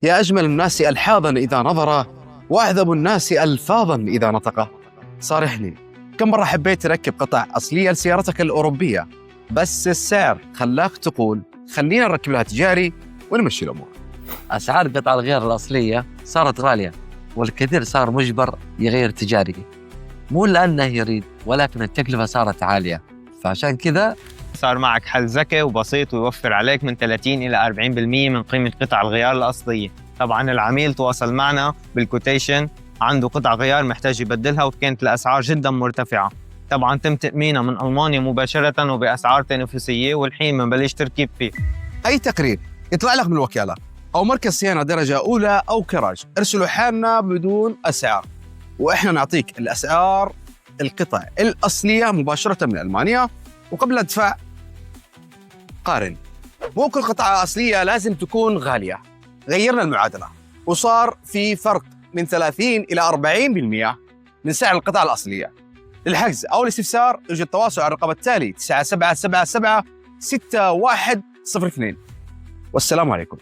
يا أجمل الناس ألحاظا إذا نظر، وأعذب الناس ألفاظا إذا نطق. صارحني، كم مرة حبيت تركب قطع أصلية لسيارتك الأوروبية بس السعر خلاك تقول خلينا نركب لها تجاري ونمشي الأمور؟ أسعار قطع الغيار الأصلية صارت غالية، والكثير صار مجبر يغير تجاري، مو لأنه يريد ولكن التكلفة صارت عالية، فعشان كذا صار معك حل ذكي وبسيط ويوفر عليك من 30 إلى 40% من قيمة قطع الغيار الأصلية. طبعاً العميل تواصل معنا بالكوتيشن، عنده قطع غيار محتاج يبدلها وكانت الأسعار جداً مرتفعة. طبعاً تم تأمينها من ألمانيا مباشرة وبأسعار تنافسية، والحين بنبلش تركيب فيه. أي تقرير يطلع لك من الوكالة أو مركز صيانة درجة أولى أو كراج، ارسلوا حالنا بدون أسعار، وإحنا نعطيك الأسعار القطع الأصلية مباشرة من ألمانيا. وقبل الدفع قارن، مو كل قطعة أصلية لازم تكون غالية. غيرنا المعادلة وصار في فرق من 30 إلى 40% من سعر القطع الأصلية. للحجز أو الاستفسار يوجد التواصل على الرقم التالي 9777 6102. والسلام عليكم.